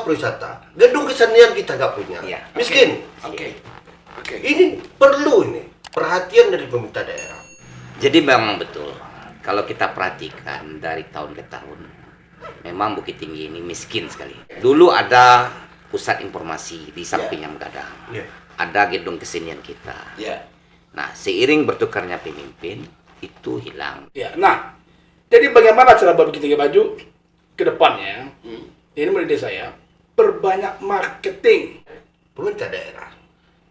pariwisata, gedung kesenian kita nggak punya, miskin. Oke. Ini perlu perhatian dari pemerintah daerah. Jadi memang betul, kalau kita perhatikan dari tahun ke tahun, memang Bukit Tinggi ini miskin sekali. Dulu ada pusat informasi di samping yang Gadang, ada gedung kesenian kita. Nah, seiring bertukarnya pemimpin, itu hilang. Nah, jadi bagaimana cara Bukit Tinggi maju ke depannya? Ini menurut ide saya, perbanyak marketing Pemerintah daerah.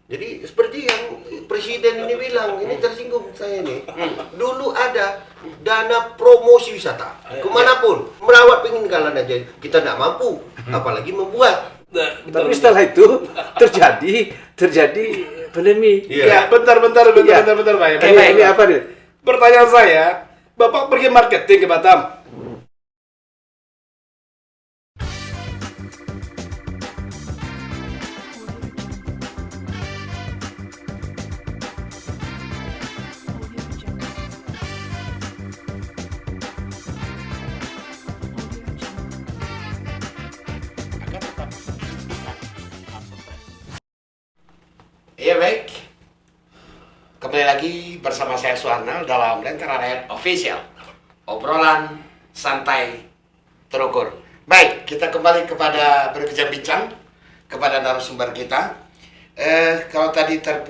Jadi seperti yang Presiden ini bilang, ini tersinggung saya nih. Dulu ada dana promosi wisata, kemanapun. Merawat peninggalan aja kita tidak mampu, apalagi membuat. Tapi setelah itu terjadi pandemi. Bentar, Pak. Ini apa nih? Pertanyaan saya, Bapak pergi marketing ke Batam. Iya baik, kembali lagi bersama saya Suharnal dalam Lentera Rakyat Official, obrolan santai terukur. Baik, kita kembali kepada berbincang-bincang kepada narasumber kita. Kalau tadi tidak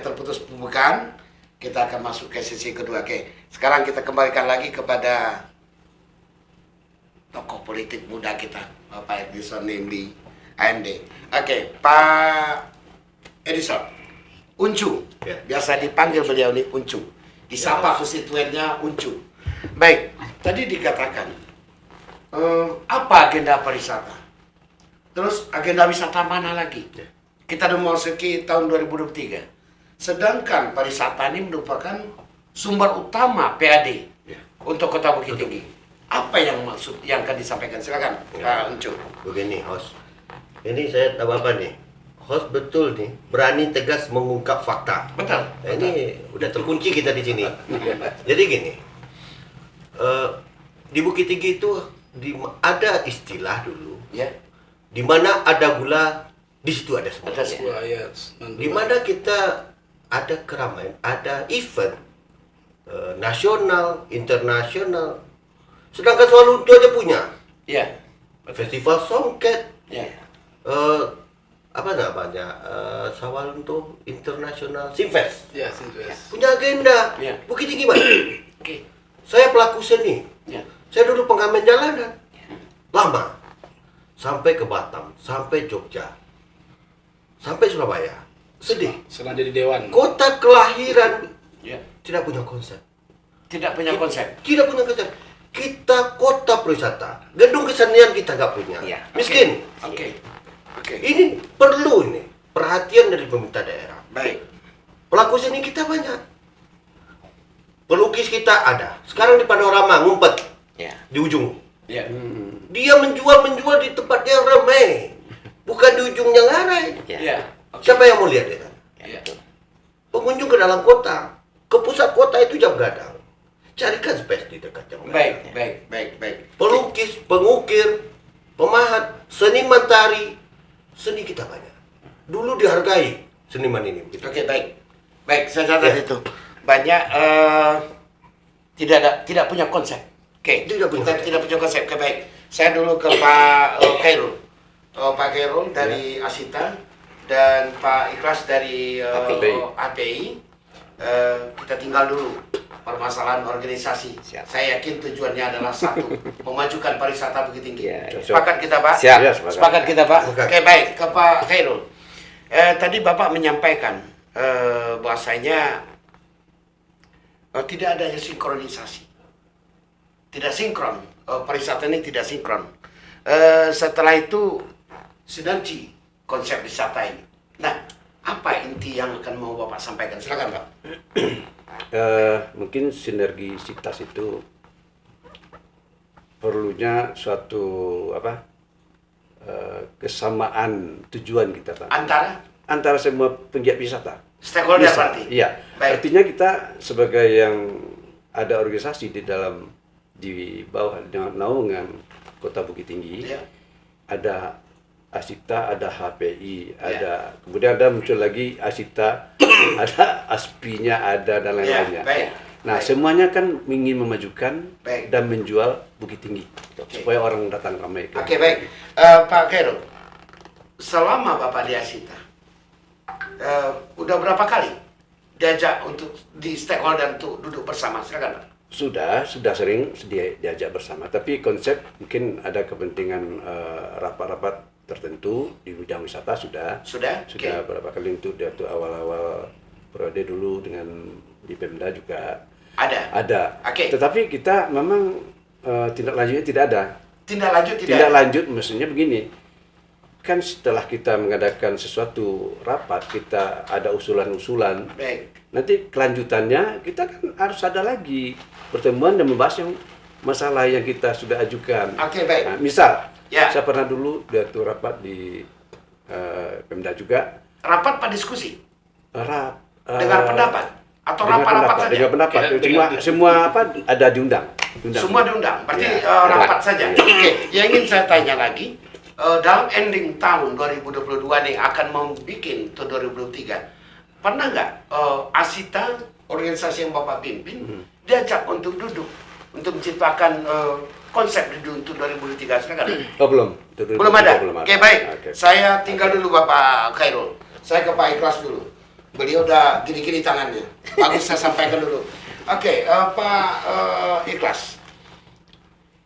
terputus pembukaan, kita akan masuk ke sesi kedua. Oke, sekarang kita kembalikan lagi kepada tokoh politik muda kita, Bapak Edison Nimbi, AMD. Oke, Pak Edison, Uncu, biasa dipanggil beliau ini Uncu, disapa konstituennya Uncu. Baik, tadi dikatakan apa agenda pariwisata? Terus agenda wisata mana lagi? Kita udah memasuki tahun 2023. Sedangkan pariwisata ini merupakan sumber utama PAD untuk Kota Bukit Tinggi. Apa yang akan disampaikan? Silakan, Pak Uncu. Begini, host. Ini saya tahu apa nih? Host betul nih, berani tegas mengungkap fakta. Betul. Ini udah terkunci kita di sini. Jadi gini, di Bukit Tinggi itu ada istilah dulu, di mana ada gula, di situ ada semua. Di mana kita ada keramaian, ada event nasional, internasional. Sedangkan Sawalunto aja punya. Festival Songket. Apa namanya, Sawalunto International Simfest. Punya agenda. Bukit Tinggi mana? Saya pelaku seni. Saya dulu pengamen jalanan. Lama. Sampai ke Batam, sampai Jogja, sampai Surabaya. Sedih. Setelah jadi dewan. Kota kelahiran tidak punya konsep. Tidak punya konsep. Tidak punya konsep. Kita kota pariwisata, gedung kesenian kita nggak punya. Miskin. Ini perlu perhatian dari pemerintah daerah. Baik. Pelaku seni kita banyak. Pelukis kita ada. Sekarang di Panorama ngumpet di ujung. Dia menjual di tempat yang ramai, bukan di ujung yang ngarai. Siapa yang mau lihat dia? Pengunjung ke dalam kota, ke pusat kota itu jam gadang. Carikan space di dekat jam gadang. Baik. Pelukis, pengukir, pemahat, seniman tari, seni kita banyak. Dulu dihargai seniman ini. Oke, baik. Saya catat itu. Banyak tidak punya konsep. Tidak punya konsep. Oke, baik. Saya dulu ke Pak Khairul. Pak Khairul dari Asita dan Pak Ikhlas dari API. Kita tinggal dulu permasalahan organisasi. Saya yakin tujuannya adalah satu, memajukan pariwisata Bukit Tinggi. Sepakat kita, Pak? Sepakat kita, Pak? Oke, baik. Ke Pak Khairul. Tadi Bapak menyampaikan bahwasanya tidak adanya sinkronisasi. Tidak sinkron. Pariwisata ini tidak sinkron. Setelah itu, sinergi konsep wisata ini. Nah, apa inti yang akan mau Bapak sampaikan? Silakan, Pak. Mungkin sinergisitas itu perlunya suatu kesamaan tujuan kita, Pak. Antara semua penggiat wisata. Stakeholder berarti. Iya. Baik. Artinya kita sebagai yang ada organisasi di bawah dengan naungan Kota Bukit Tinggi, ada Asita, ada HPI, ada kemudian ada muncul lagi Asita, ada Aspinya, ada dan lain-lainnya. Nah, semuanya kan ingin memajukan dan menjual Bukit Tinggi supaya orang datang ramai. Oke, baik. Pak Khairul, selama Bapak di Asita, udah berapa kali diajak untuk di stakeholder untuk duduk bersama? Silakan, Pak. Sudah sering diajak bersama, tapi konsep mungkin ada kepentingan rapat-rapat tertentu di bidang wisata sudah okay. Beberapa kali untuk dia tuh awal-awal periode dulu dengan di Pemda juga ada. Okay. Tetapi kita memang tindak lanjutnya tidak ada. Tindak lanjut maksudnya begini, kan setelah kita mengadakan sesuatu rapat, kita ada usulan-usulan. Nanti kelanjutannya kita kan harus ada lagi pertemuan dan membahas yang masalah yang kita sudah ajukan. Oke, baik. Nah, misal, saya pernah dulu tuh rapat di Pemda juga. Rapat apa diskusi? Dengar pendapat? Atau rapat-rapat saja? Dengar pendapat. Semua ada diundang. Semua diundang? Berarti rapat saja? Oke, yang ingin saya tanya lagi, dalam ending tahun 2022 nih akan membuat untuk 2023, pernah nggak Asita, organisasi yang Bapak pimpin, diajak untuk duduk untuk menciptakan konsep untuk 2023? Silakan. Oh, belum. Belum ada. Oke, baik. Okay. Saya tinggal dulu Bapak Khairul. Saya ke Pak Ikhlas dulu. Beliau udah gini-gini tangannya. Bagus, saya sampaikan dulu. Oke, Pak Ikhlas.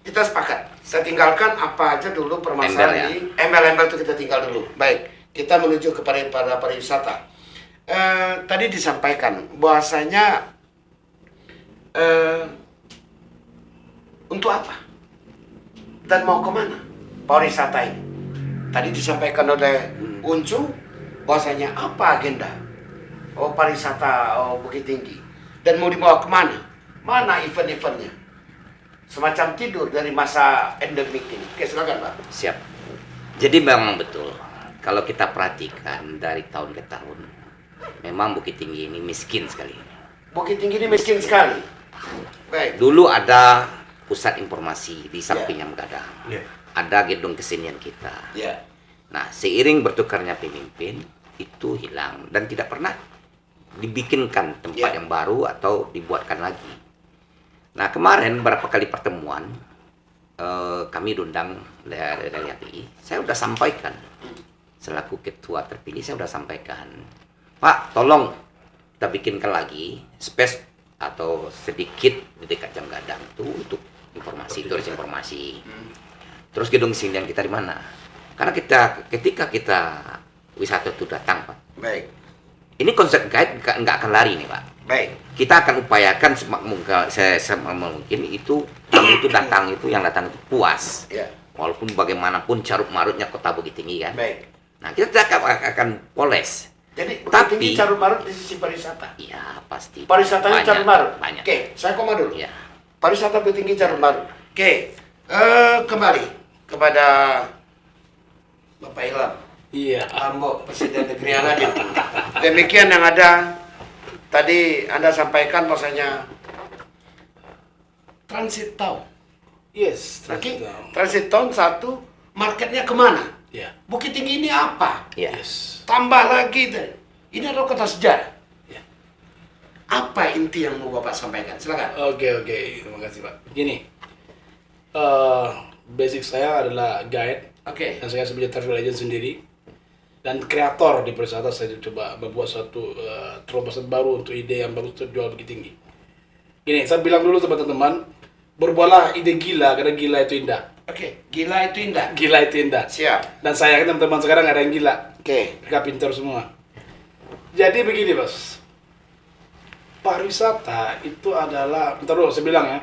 Kita sepakat. Saya tinggalkan apa aja dulu permasalahan di embel-embel itu kita tinggal dulu. Baik, kita menuju kepada pariwisata. Tadi disampaikan bahwasanya untuk apa dan mau kemana pariwisata ini? Tadi disampaikan oleh Uncu bahwasanya apa agenda pariwisata Bukit Tinggi dan mau dibawa kemana? Mana event-eventnya? Semacam tidur dari masa endemik ini. Oke, silakan, Pak. Siap. Jadi memang betul, kalau kita perhatikan dari tahun ke tahun, memang Bukit Tinggi ini miskin sekali. Bukit Tinggi ini miskin sekali. Baik. Dulu ada pusat informasi di samping yang Gadang. Ada gedung kesenian kita. Nah, seiring bertukarnya pemimpin, itu hilang dan tidak pernah dibikinkan tempat yang baru atau dibuatkan lagi. Nah, kemarin beberapa kali pertemuan kami diundang dari HPI, saya sudah sampaikan selaku ketua terpilih, saya sudah sampaikan, Pak, tolong kita bikinkan lagi space atau sedikit di dekat Jam Gadang itu untuk informasi, turis informasi. Terus gedung kesenian kita di mana? Karena ketika kita wisata itu datang, Pak. Baik. Ini konsep guide nggak akan lari nih, Pak. Baik. Kita akan upayakan semaksimal mungkin itu tamu itu datang itu yang datang itu puas. Walaupun bagaimanapun carut marutnya kota Bukit Tinggi kan. Baik. Nah, kita akan poles. Jadi Bukit Tinggi carut marut di sisi pariwisata. Iya, pasti. Pariwisatanya carut marut. Banyak. Oke, saya koma dulu. Iya. Pariwisata Bukit Tinggi carut marut. Oke. Kembali kepada Bapak Ilham. Iya. Ambo, Presiden Negeri yang hadir. Demikian yang ada. Tadi Anda sampaikan bahwasanya transit town. Yes. Transit town satu, marketnya kemana? Bukit Tinggi ini apa? Yes. Tambah lagi deh. Ini adalah kota sejarah. Apa inti yang mau Bapak sampaikan? Silakan. Oke. Terima kasih, Pak. Gini. Basic saya adalah guide. Dan saya sebagai travel agent sendiri. Dan kreator di pariwisata, saya coba membuat suatu terobosan baru untuk ide yang bagus untuk jual Bukit Tinggi. Gini, saya bilang dulu sama teman-teman, berbuatlah ide gila, karena gila itu indah. Gila itu indah. Gila itu indah. Siap. Dan saya teman-teman sekarang ada yang gila. Mereka pintar semua. Jadi begini, Bos. Pariwisata itu adalah, bentar dulu saya bilang ya,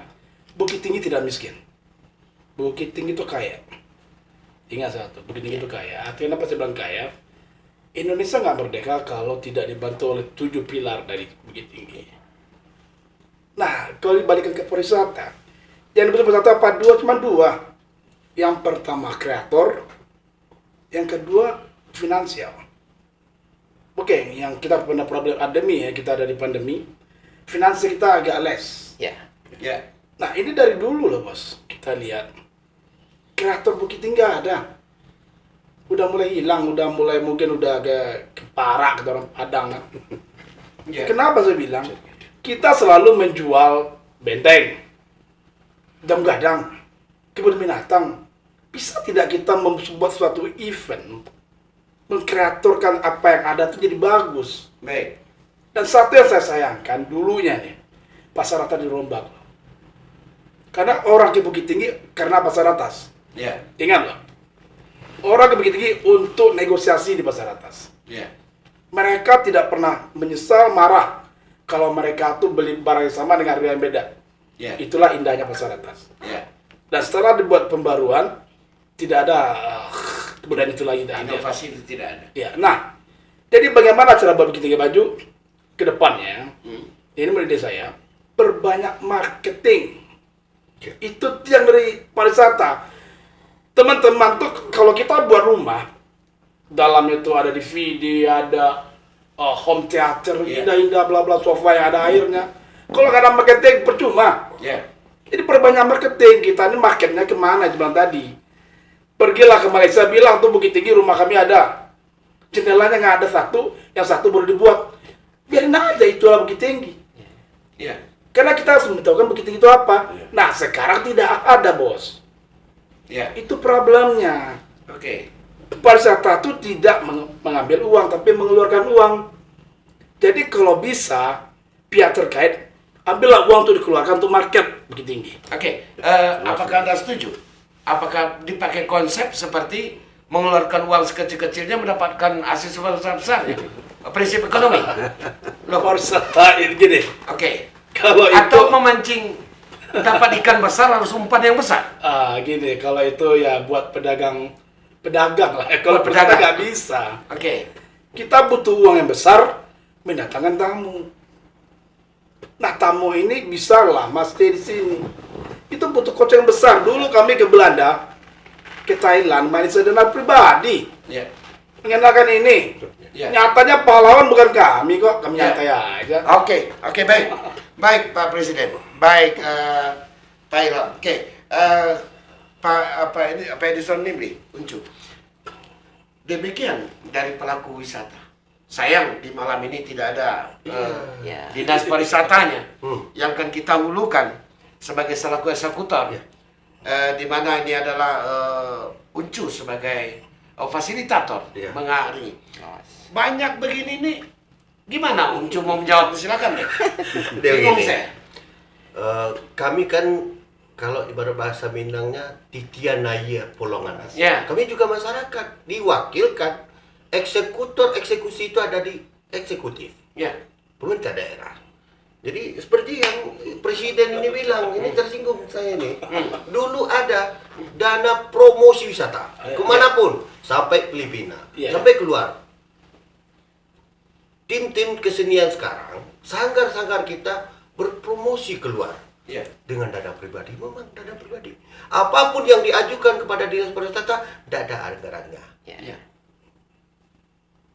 Bukit Tinggi tidak miskin. Bukit Tinggi itu kaya. Ingat satu, Bukit Tinggi itu kaya. Artinya kenapa saya bilang kaya? Indonesia nggak merdeka kalau tidak dibantu oleh 7 pilar dari Bukit Tinggi. Nah, kalau dibalikan ke pariwisata, yang disebut pariwisata apa? Cuma dua. Yang pertama kreator, yang kedua finansial. Oke, yang kita pernah problem pandemi ya, kita ada di pandemi, finansial kita agak less. Nah, ini dari dulu loh, Bos. Kita lihat kreator Bukit Tinggi ada. udah mulai hilang, mungkin udah agak keparak ke orang Padang kan. Kenapa saya bilang kita selalu menjual benteng, jam gadang, kebun binatang. Bisa tidak kita membuat suatu event, mengkreatorkan apa yang ada itu jadi bagus. Baik. Dan satu yang saya sayangkan dulunya nih, pasar atas dirombak. Karena orang ke Bukit Tinggi karena pasar atas. Ya. Ingat loh, orang ke Bukit Tinggi untuk negosiasi di pasar atas. Ya. Mereka tidak pernah menyesal, marah kalau mereka tuh beli barang yang sama dengan harga yang beda. Ya. Itulah indahnya pasar atas. Ya. Dan setelah dibuat pembaruan, tidak ada kemudian itu lagi. Inovasi itu tidak ada. Ya, nah, jadi bagaimana cara buat Bukit Tinggi Maju ke depannya? Ini menurut saya perbanyak marketing. Itu yang dari pariwisata. Teman-teman tuh kalau kita buat rumah, dalamnya tuh ada DVD, ada home theater, indah-indah, bla bla, sofa yang ada airnya. Kalau nggak ada marketing percuma. Jadi perbanyak marketing. Kita ini marketnya kemana? Bilang tadi, pergilah ke Malaysia, bilang tuh Bukit Tinggi rumah kami ada. Jendelanya nggak ada satu, yang satu baru dibuat. Biarin aja, itulah Bukit Tinggi. Karena kita harus memberitahukan Bukit Tinggi itu apa. Nah, sekarang tidak ada, bos. Itu problemnya. Pariwisata itu tidak mengambil uang, tapi mengeluarkan uang. Jadi kalau bisa, pihak terkait, ambillah uang itu dikeluarkan untuk market Bukit Tinggi. Apakah Anda setuju? Apakah dipakai konsep seperti mengeluarkan uang sekecil-kecilnya mendapatkan hasil sebesar-besarnya? Prinsip ekonomi. Ini gini. Kalau Atau memancing dapat ikan besar harus umpan yang besar. Gini, kalau itu ya buat pedagang lah. Kalau pedagang nggak bisa. Kita butuh uang yang besar, mendatangkan tamu. Nah, tamu ini bisa lama stay di sini. Itu butuh kocek yang besar. Dulu kami ke Belanda, ke Thailand, Malaysia dan pribadi. Mengenalkan ini. Nyatanya pahlawan bukan kami kok, kami nyantai aja. Oke, baik. Baik, Pak Presiden. Baik, Pak Ilham. Pak Edison Nimri, Uncu. Demikian dari pelaku wisata. Sayang di malam ini tidak ada dinas pariwisatanya yang akan kita hulukan sebagai selaku eksekutor. Di mana ini adalah Uncu sebagai fasilitator mengaringi. Banyak begini nih. Gimana Uncu mau menjawab? Silakan deh. Bingung saya. Kami kan kalau ibarat bahasa Minangnya titianaya polonganas. Kami juga masyarakat diwakilkan. Eksekusi itu ada di eksekutif. Pemerintah daerah. Jadi seperti yang presiden ini bilang, ini tersinggung saya ini. Dulu ada dana promosi wisata kemanapun, sampai Filipina, sampai keluar. Tim-tim kesenian sekarang, sanggar-sanggar kita berpromosi keluar dengan dana pribadi, memang dana pribadi. Apapun yang diajukan kepada dinas pariwisata, tidak ada anggarannya.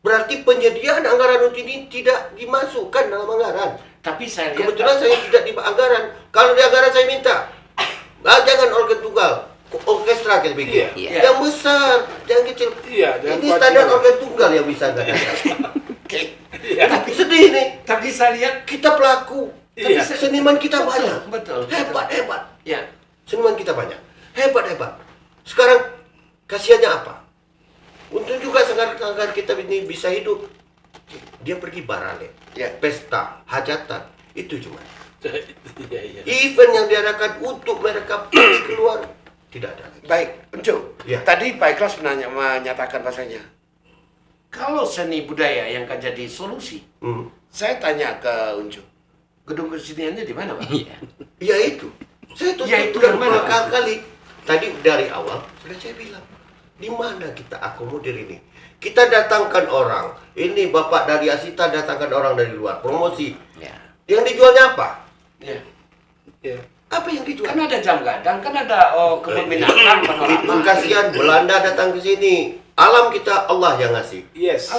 Berarti penyediaan anggaran untuk ini tidak dimasukkan dalam anggaran. Tapi saya lihat kebetulan saya tidak di anggaran. Kalau di anggaran saya minta, jangan organ tunggal, orkestra kita bikin. Yang besar, jangan kecil. Ini standar organ tunggal yang bisa anggaran. Tapi sedih nih. Tapi saya lihat kita pelaku. Tapi seniman kita banyak. Betul. Hebat. Seniman kita banyak. Hebat. Sekarang kasihannya apa? Untuk juga sanggar-sanggar kita ini bisa hidup. Dia pergi barale, pesta, hajatan, itu cuma. Event yang diadakan untuk mereka pergi keluar tidak ada. Baik, Uncu. Tadi Pak Ikhlas menyatakan bahasanya, kalau seni budaya yang akan jadi solusi, saya tanya ke Uncu, gedung keseniannya di mana, Pak? Ya itu. Saya tutup berkali-kali. Tadi dari awal sudah saya bilang, di mana kita akomodir ini? Kita datangkan orang. Ini Bapak dari Asita datangkan orang dari luar, promosi. Yang dijualnya apa? Apa yang dijual? Kan ada jam gadang, kan ada kebun binatang, panorama. Kasihan Belanda datang ke sini. Alam kita Allah yang ngasih.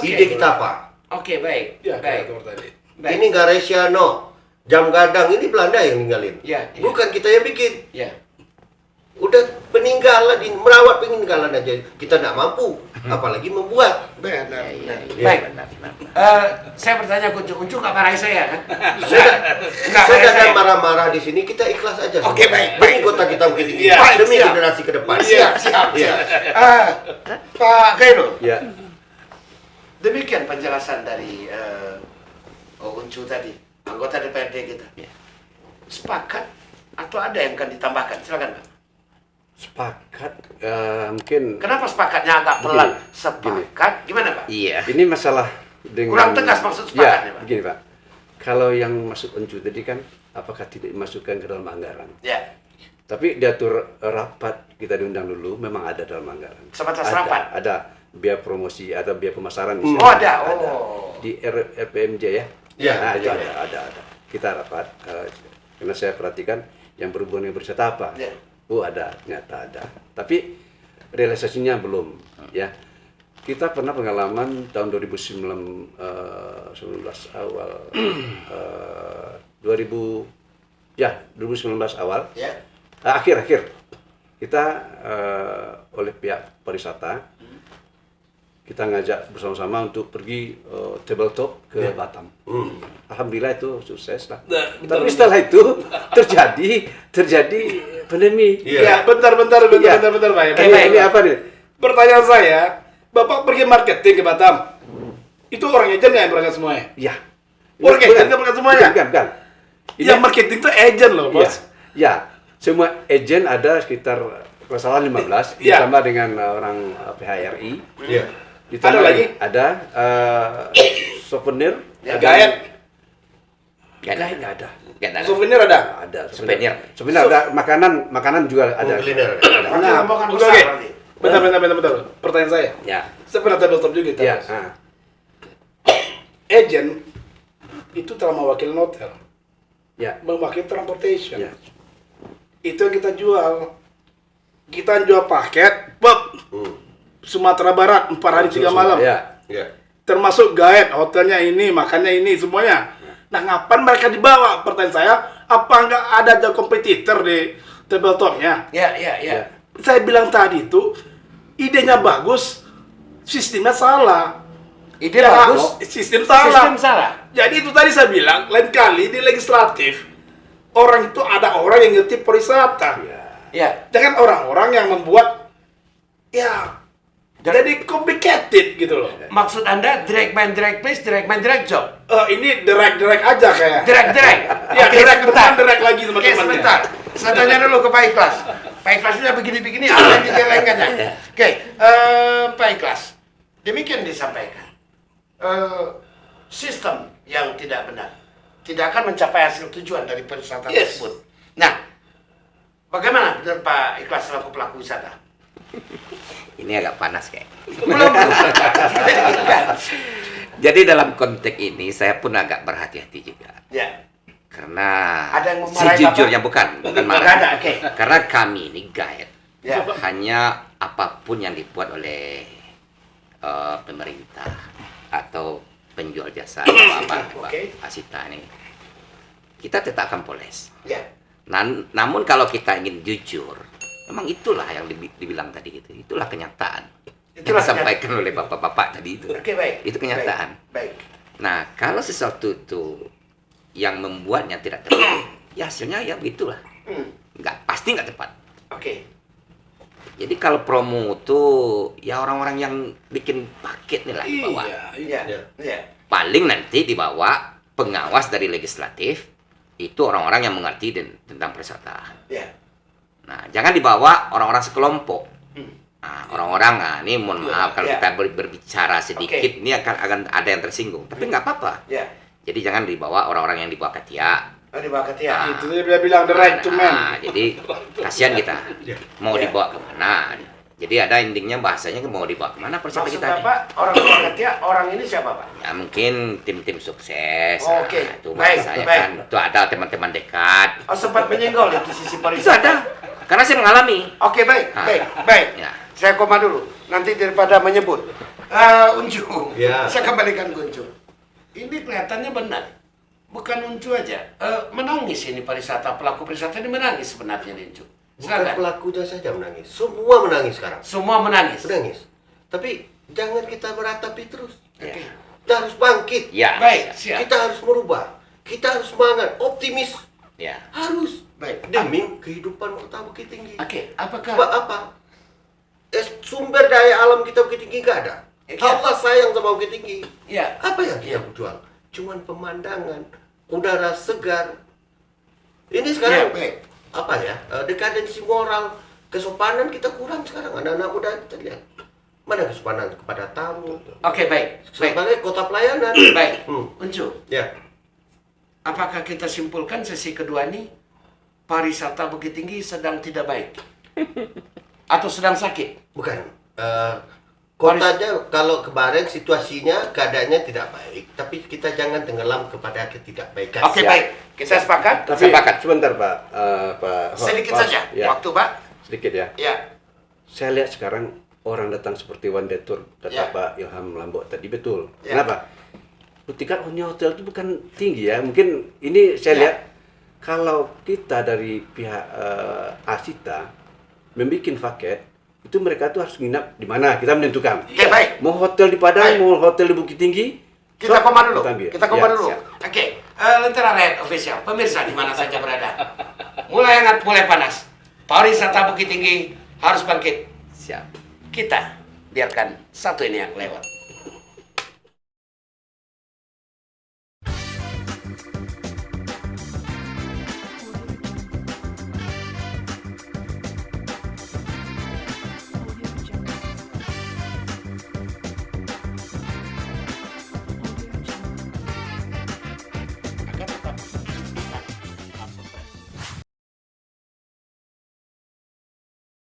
Ide kita apa? Baik. Ini Garesiano, jam gadang ini Belanda yang ninggalin. Bukan kita yang bikin. Udah peninggalan, merawat peninggalan aja kita nggak mampu, apalagi membuat. Benar. Baik. Saya bertanya ke Uncu nggak marahi saya kan? Saya tidak marah-marah di sini, kita ikhlas aja. Oke, baik. Demi kota kita mungkin ini, Iya, demi siap. generasi ke depan. Siap. Iya. Pak Khairul, Ya, demikian penjelasan dari Uncu tadi, anggota DPRD kita. Sepakat atau ada yang akan ditambahkan? Silakan Pak. sepakat. Mungkin Kenapa sepakatnya agak pelan? Begini. Sepakat, gimana Pak? Iya. ini masalah dengan Kurang tegas maksud sepakatnya, Pak. Begini Pak, kalau yang masuk Uncu tadi kan apakah tidak dimasukkan ke dalam anggaran? Ya, Tapi diatur rapat, kita diundang dulu, memang ada dalam anggaran. Sebatas Ada, rapat? Ada biaya promosi atau biaya pemasaran Oh, ada. Oh. Di RPMJ ya? Ya, Nah, itu ya. ada. Kita rapat, karena saya perhatikan yang berhubungan dengan berwisata apa? Ya. Oh ada, ternyata ada. Tapi realisasinya belum, ya. Kita pernah pengalaman tahun 2019 awal, 2019 awal, Ya. akhir kita oleh pihak pariwisata kita ngajak bersama-sama untuk pergi tabletop ke Batam. Alhamdulillah itu sukses lah. Nah, Tapi setelah itu terjadi pandemi. Iya. Ya, bentar Pak. Ini apa nih? Pertanyaan saya, Bapak pergi marketing ke Batam. Itu orang agent nggak yang berangkat semuanya? Ya. Orang agent nggak berangkat semuanya? Bukan. Yang marketing itu agent loh, Ya, Bos. ya. Semua agent ada sekitar kesalahan 15 Ya. ditambah dengan orang PHRI. Iya. Ditambah Ada lagi? Ada souvenir. Ya, Gaet. Nggak Nggak ada. Souvenir ada? Ada. Souvenir. Souvenir ada. Makanan juga ada. Kuliner. Berarti rombongan Oke. besar berarti. Bentar. Pertanyaan saya. Ya. Saya pernah tabletop juga. Ya. Bos. Agent itu telah mewakili hotel, Ya. mewakili transportation. Ya. Itu yang kita jual. Kita jual paket, Sumatera Barat 4 hari 3 malam. Ya. Iya. Termasuk guide, hotelnya ini, makannya ini, semuanya. Nah, ngapain mereka dibawa? Pertanyaan saya, apa nggak ada jauh kompetitor di tabletopnya? Ya. Saya bilang tadi itu, idenya bagus, sistemnya salah. Ide bagus, Sistem salah. sistem salah. Jadi itu tadi saya bilang, lain kali di legislatif, orang itu ada orang yang ngerti pariwisata. Ya. Jangan orang-orang yang membuat, jadi complicated gitu loh. Maksud Anda drag man drag place, drag man drag job. Ini derek aja kayak. Drag. Ya, Oke, derek sebentar. depan, derek lagi Oke, teman-temannya. sebentar. Saya tanya dulu ke Pak Ikhlas. Pak Ikhlasnya begini-begini, apa yang digelengkannya? Oke, Pak Ikhlas. Demikian disampaikan. Sistem yang tidak benar tidak akan mencapai hasil tujuan dari pariwisata Yes. tersebut. Nah, bagaimana menurut Pak Ikhlas selaku pelaku wisata? Ini agak panas kayak. Belum. Jadi dalam konteks ini saya pun agak berhati-hati juga. Ya. Karena Ada yang memarahi sejujurnya Bapak? bukan Nggak marah. ada, oke. Karena kami ini guide. Ya. Hanya apapun yang dibuat oleh pemerintah atau penjual jasa atau apa, Oke. Asita ini, kita tetap akan poles. Ya. Namun kalau kita ingin jujur, memang itulah yang dibilang tadi gitu. Itulah kenyataan. Itulah Yang disampaikan oleh bapak-bapak tadi itu. Oke, baik. Itu kenyataan. Baik. Nah, kalau sesuatu itu yang membuatnya tidak tepat, ya hasilnya ya begitulah. Pasti nggak tepat. Oke. Jadi kalau promo itu ya orang-orang yang bikin paket nih lah dibawa. Iya. Iya. Paling nanti dibawa pengawas dari legislatif, itu orang-orang yang mengerti tentang pariwisata. Iya. Nah, jangan dibawa orang-orang sekelompok. Nah, orang-orang, ini mohon maaf kalau Ya. kita berbicara sedikit, Oke. ini akan ada yang tersinggung. Tapi nggak apa-apa. Ya. Jadi jangan dibawa orang-orang yang dibawa Katia. Oh, di bawah Katia. Itu dia bilang the right to man. Nah, jadi kasihan kita. Mau Ya. dibawa kemana? Jadi ada endingnya bahasanya mau dibawa kemana pariwisata Maksud kita ini. Bapak, orang tua Katia, orang ini siapa, Pak? Ya mungkin tim-tim sukses. Oke. Nah, itu Baik, maksud saya baik. kan. Itu ada teman-teman dekat. Oh, sempat menyenggol itu sisi Itu pariwisata. ada. Karena saya mengalami. Oke, baik, Ah. baik. Ya. Saya koma dulu. Nanti daripada menyebut. Uncu. Ya. Saya kembalikan ke Uncu. Ini kelihatannya benar. Bukan Uncu aja. Menangis ini pariwisata, pelaku pariwisata ini menangis sebenarnya nih, Uncu. Bukan pelakunya saja menangis, semua menangis sekarang. Semua menangis. Menangis. Tapi jangan kita meratapi terus. Kita harus bangkit. Baik, siap. Kita harus merubah. Kita harus semangat, optimis. Harus. Baik. Demi kehidupan kota Bukit Tinggi. Apakah? Sebab apa? Sumber daya alam kita Bukit Tinggi nggak ada. Allah sayang sama Bukit Tinggi. Apa yang kita jual? Cuman pemandangan, udara segar. Ini sekarang apa ya? Dekadensi moral, kesopanan kita kurang sekarang. Anak-anak muda kita lihat. Mana kesopanan kepada tamu? Baik. Sebagai kota pelayanan. Baik. Uncu. Ya. Apakah kita simpulkan sesi kedua ini pariwisata Bukit Tinggi sedang tidak baik? Atau sedang sakit? Bukan. Kotanya kalau kemarin situasinya keadaannya tidak baik, tapi kita jangan tenggelam kepada ketidakbaikan. Baik. Kita sepakat? Sepakat. Sebentar Pak. Sedikit saja. Waktu Pak. Sedikit ya. Saya lihat sekarang orang datang seperti One Day Tour, kata Pak Ilham Lombok tadi, betul. Kenapa? Tingkat hotel itu bukan tinggi ya. Mungkin ini saya lihat kalau kita dari pihak Asita membuat paket, itu mereka tuh harus nginap di mana, kita menentukan. Baik. Mau hotel di Padang, mau hotel di Bukit Tinggi. Kita koma dulu. Kita dulu. Lentera Red Official, pemirsa di mana saja berada. Mulai hangat, mulai panas. Pariwisata Bukit Tinggi harus bangkit. Siap. Kita biarkan satu ini yang lewat.